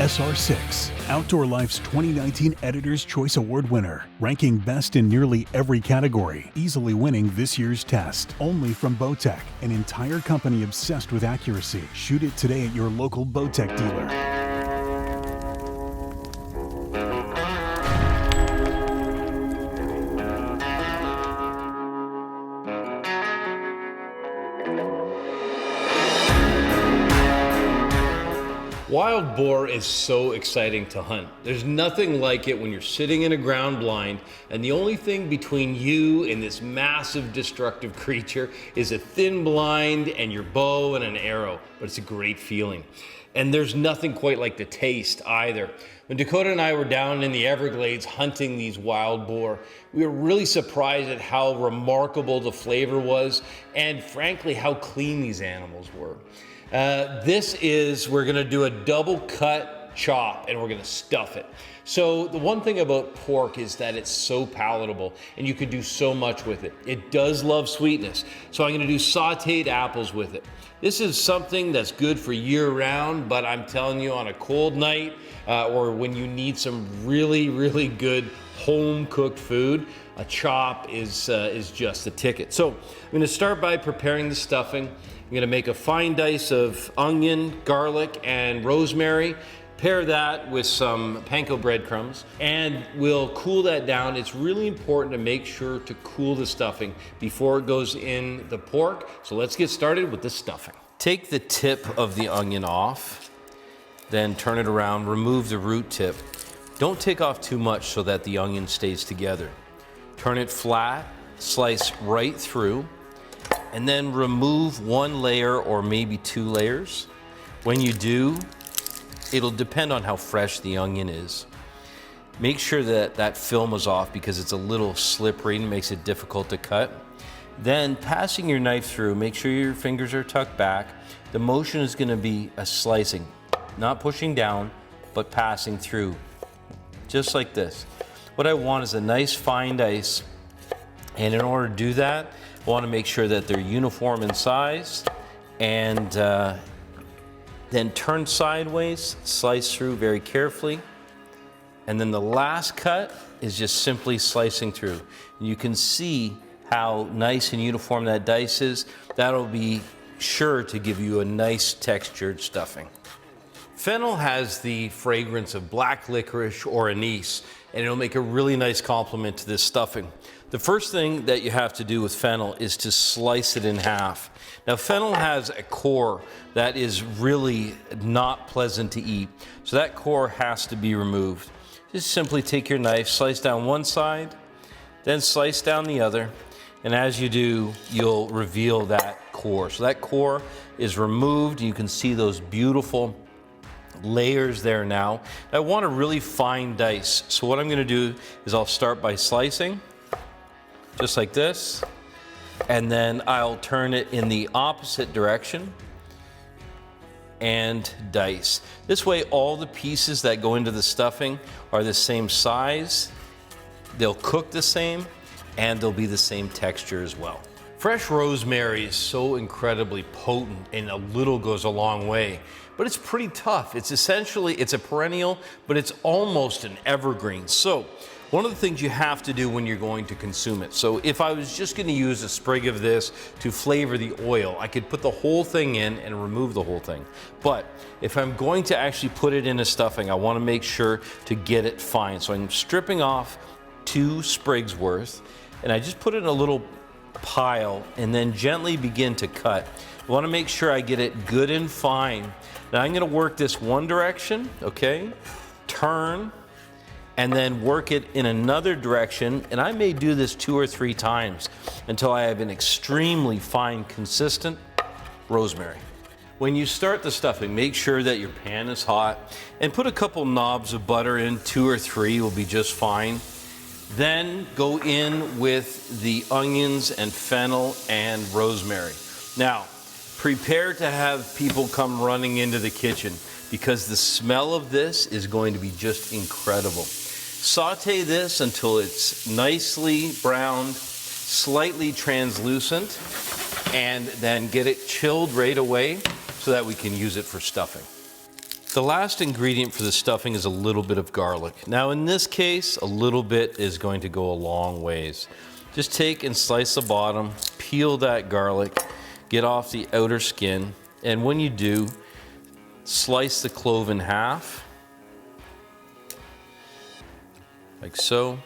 SR6, Outdoor Life's 2019 Editor's Choice Award winner, ranking best in nearly every category, easily winning this year's test. Only from Bowtech, an entire company obsessed with accuracy. Shoot it today at your local Bowtech dealer. Wild boar is so exciting to hunt. There's nothing like it when you're sitting in a ground blind and the only thing between you and this massive destructive creature is a thin blind and your bow and an arrow. But it's a great feeling. And there's nothing quite like the taste either. When Dakota and I were down in the Everglades hunting these wild boar, we were really surprised at how remarkable the flavor was and frankly how clean these animals were. We're gonna do a double cut chop and we're gonna stuff it. So the one thing about pork is that it's so palatable and you can do so much with it. It does love sweetness. So I'm gonna do sauteed apples with it. This is something that's good for year round, but I'm telling you on a cold night or when you need some really, really good home cooked food, a chop is just the ticket. So I'm gonna start by preparing the stuffing. I'm gonna make a fine dice of onion, garlic, and rosemary. Pair that with some panko breadcrumbs, and we'll cool that down. It's really important to make sure to cool the stuffing before it goes in the pork. So let's get started with the stuffing. Take the tip of the onion off, then turn it around, remove the root tip. Don't take off too much so that the onion stays together. Turn it flat, slice right through, and then remove one layer or maybe two layers. When you do, it'll depend on how fresh the onion is. Make sure that that film is off because it's a little slippery and makes it difficult to cut. Then passing your knife through, make sure your fingers are tucked back. The motion is gonna be a slicing, not pushing down, but passing through, just like this. What I want is a nice fine dice, and in order to do that, I want to make sure that they're uniform in size, and then turn sideways, slice through very carefully, and then the last cut is just simply slicing through. And you can see how nice and uniform that dice is. That'll be sure to give you a nice textured stuffing. Fennel has the fragrance of black licorice or anise, and it'll make a really nice complement to this stuffing. The first thing that you have to do with fennel is to slice it in half. Now, fennel has a core that is really not pleasant to eat, so that core has to be removed. Just simply take your knife, slice down one side, then slice down the other, and as you do, you'll reveal that core. So that core is removed. You can see those beautiful layers there now. I want a really fine dice. So what I'm gonna do is I'll start by slicing, just like this, and then I'll turn it in the opposite direction and dice. This way all the pieces that go into the stuffing are the same size, they'll cook the same, and they'll be the same texture as well. Fresh rosemary is so incredibly potent, and a little goes a long way, but it's pretty tough. It's a perennial, but it's almost an evergreen. So one of the things you have to do when you're going to consume it. So if I was just gonna use a sprig of this to flavor the oil, I could put the whole thing in and remove the whole thing. But if I'm going to actually put it in a stuffing, I wanna make sure to get it fine. So I'm stripping off 2 sprigs worth, and I just put it in a little pile and then gently begin to cut. I wanna make sure I get it good and fine. Now I'm gonna work this one direction, okay? Turn, and then work it in another direction, and I may do this 2 or 3 times until I have an extremely fine, consistent rosemary. When you start the stuffing, make sure that your pan is hot and put a couple knobs of butter in, 2 or 3 will be just fine. Then go in with the onions and fennel and rosemary. Now, prepare to have people come running into the kitchen because the smell of this is going to be just incredible. Saute this until it's nicely browned, slightly translucent, and then get it chilled right away so that we can use it for stuffing. The last ingredient for the stuffing is a little bit of garlic. Now in this case, a little bit is going to go a long ways. Just take and slice the bottom, peel that garlic, get off the outer skin, and when you do, slice the clove in half, like so,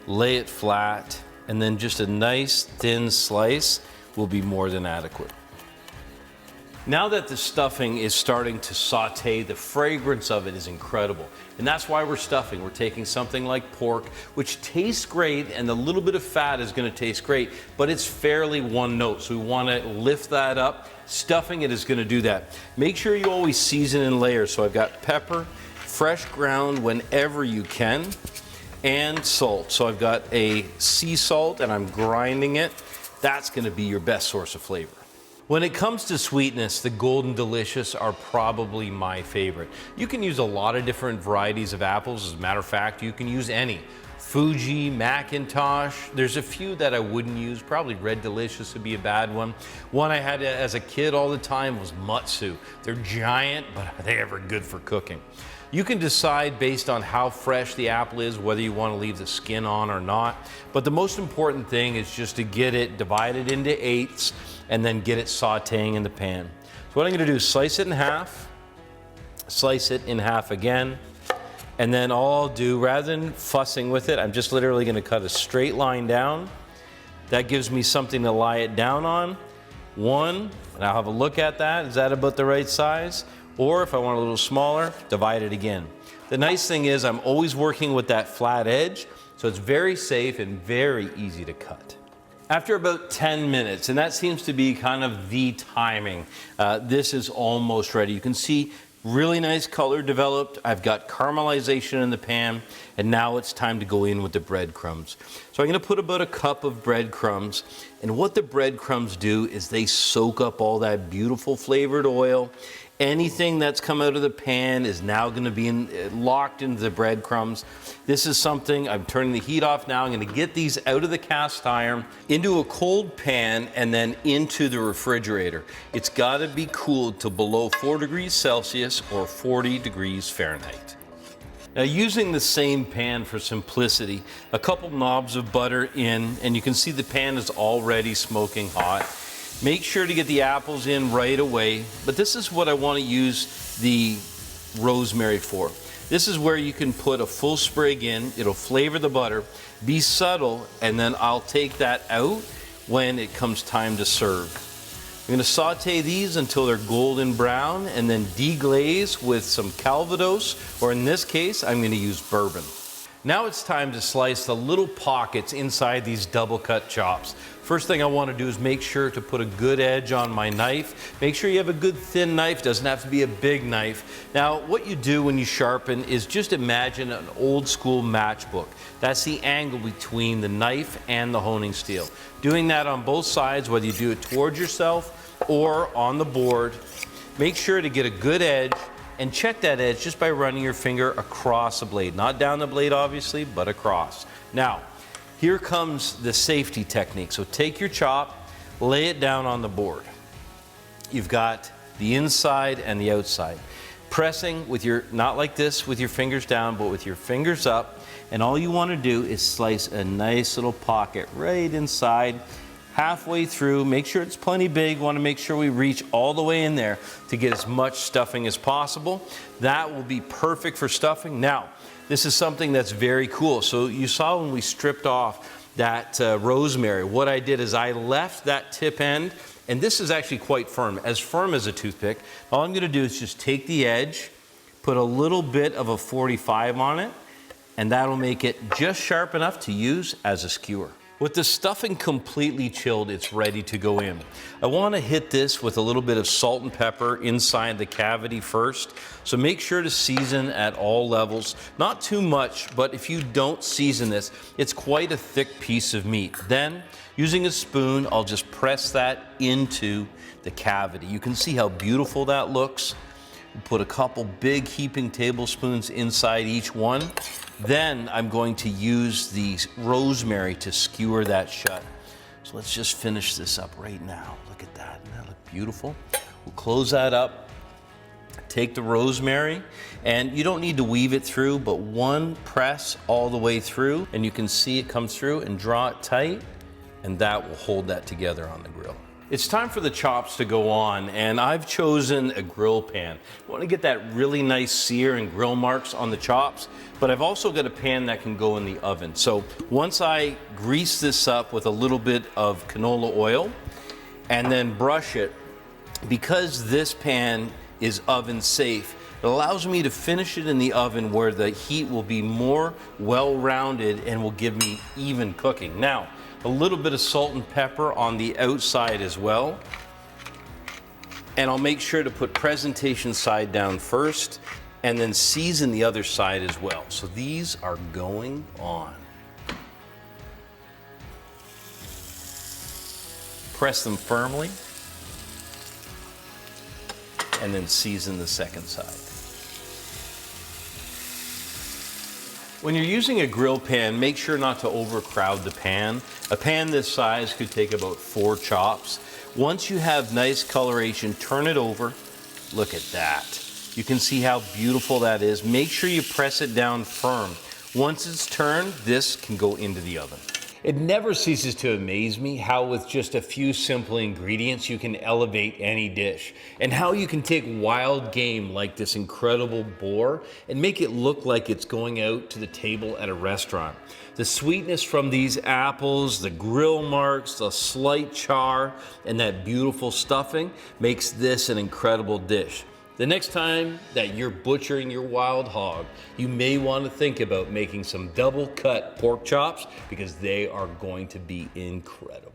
lay it flat, and then just a nice thin slice will be more than adequate. Now that the stuffing is starting to saute, the fragrance of it is incredible. And that's why we're stuffing. We're taking something like pork, which tastes great, and the little bit of fat is gonna taste great, but it's fairly one note. So we wanna lift that up. Stuffing it is gonna do that. Make sure you always season in layers. So I've got pepper, fresh ground whenever you can, and salt. So I've got a sea salt and I'm grinding it. That's gonna be your best source of flavor. When it comes to sweetness, the Golden Delicious are probably my favorite. You can use a lot of different varieties of apples. As a matter of fact, you can use any. Fuji, Macintosh, there's a few that I wouldn't use. Probably Red Delicious would be a bad one. One I had as a kid all the time was Mutsu. They're giant, but are they ever good for cooking? You can decide based on how fresh the apple is, whether you want to leave the skin on or not. But the most important thing is just to get it divided into eighths and then get it sauteing in the pan. So what I'm going to do is slice it in half, slice it in half again, and then all I'll do, rather than fussing with it, I'm just literally going to cut a straight line down. That gives me something to lie it down on. One, and I'll have a look at that. Is that about the right size? Or if I want a little smaller, divide it again. The nice thing is I'm always working with that flat edge, so it's very safe and very easy to cut. After about 10 minutes, and that seems to be kind of the timing, this is almost ready. You can see really nice color developed. I've got caramelization in the pan, and now it's time to go in with the breadcrumbs. So I'm gonna put about a cup of breadcrumbs, and what the breadcrumbs do is they soak up all that beautiful flavored oil. Anything that's come out of the pan is now going to be locked into the breadcrumbs. This is something, I'm turning the heat off now. I'm going to get these out of the cast iron into a cold pan and then into the refrigerator. It's got to be cooled to below 4 degrees Celsius or 40 degrees Fahrenheit. Now, using the same pan for simplicity, a couple knobs of butter in, and you can see the pan is already smoking hot. Make sure to get the apples in right away, but this is what I want to use the rosemary for. This is where you can put a full sprig in, it'll flavor the butter, be subtle, and then I'll take that out when it comes time to serve. I'm going to saute these until they're golden brown and then deglaze with some Calvados, or in this case, I'm going to use bourbon. Now it's time to slice the little pockets inside these double cut chops. First thing I want to do is make sure to put a good edge on my knife. Make sure you have a good thin knife, doesn't have to be a big knife. Now what you do when you sharpen is just imagine an old school matchbook. That's the angle between the knife and the honing steel. Doing that on both sides, whether you do it towards yourself or on the board. Make sure to get a good edge and check that edge just by running your finger across the blade. Not down the blade obviously, but across. Now, here comes the safety technique. So take your chop, lay it down on the board. You've got the inside and the outside. Pressing with your, not like this with your fingers down, but with your fingers up. And all you want to do is slice a nice little pocket right inside, halfway through. Make sure it's plenty big. Want to make sure we reach all the way in there to get as much stuffing as possible. That will be perfect for stuffing. Now, this is something that's very cool. So you saw when we stripped off that rosemary, what I did is I left that tip end, and this is actually quite firm as a toothpick. All I'm gonna do is just take the edge, put a little bit of a 45 on it, and that'll make it just sharp enough to use as a skewer. With the stuffing completely chilled, it's ready to go in. I want to hit this with a little bit of salt and pepper inside the cavity first. So make sure to season at all levels. Not too much, but if you don't season this, it's quite a thick piece of meat. Then, using a spoon, I'll just press that into the cavity. You can see how beautiful that looks. Put a couple big heaping tablespoons inside each one. Then I'm going to use the rosemary to skewer that shut. So let's just finish this up right now. Look at that, doesn't that look beautiful? We'll close that up, take the rosemary, and you don't need to weave it through, but one press all the way through, and you can see it come through, and draw it tight, and that will hold that together on the grill. It's time for the chops to go on, and I've chosen a grill pan. I want to get that really nice sear and grill marks on the chops, but I've also got a pan that can go in the oven. So once I grease this up with a little bit of canola oil and then brush it, because this pan is oven safe, it allows me to finish it in the oven where the heat will be more well-rounded and will give me even cooking. Now, a little bit of salt and pepper on the outside as well. And I'll make sure to put presentation side down first and then season the other side as well. So these are going on. Press them firmly and then season the second side. When you're using a grill pan, make sure not to overcrowd the pan. A pan this size could take about 4 chops. Once you have nice coloration, turn it over. Look at that. You can see how beautiful that is. Make sure you press it down firm. Once it's turned, this can go into the oven. It never ceases to amaze me how with just a few simple ingredients you can elevate any dish, and how you can take wild game like this incredible boar and make it look like it's going out to the table at a restaurant. The sweetness from these apples, the grill marks, the slight char, and that beautiful stuffing makes this an incredible dish. The next time that you're butchering your wild hog, you may want to think about making some double cut pork chops because they are going to be incredible.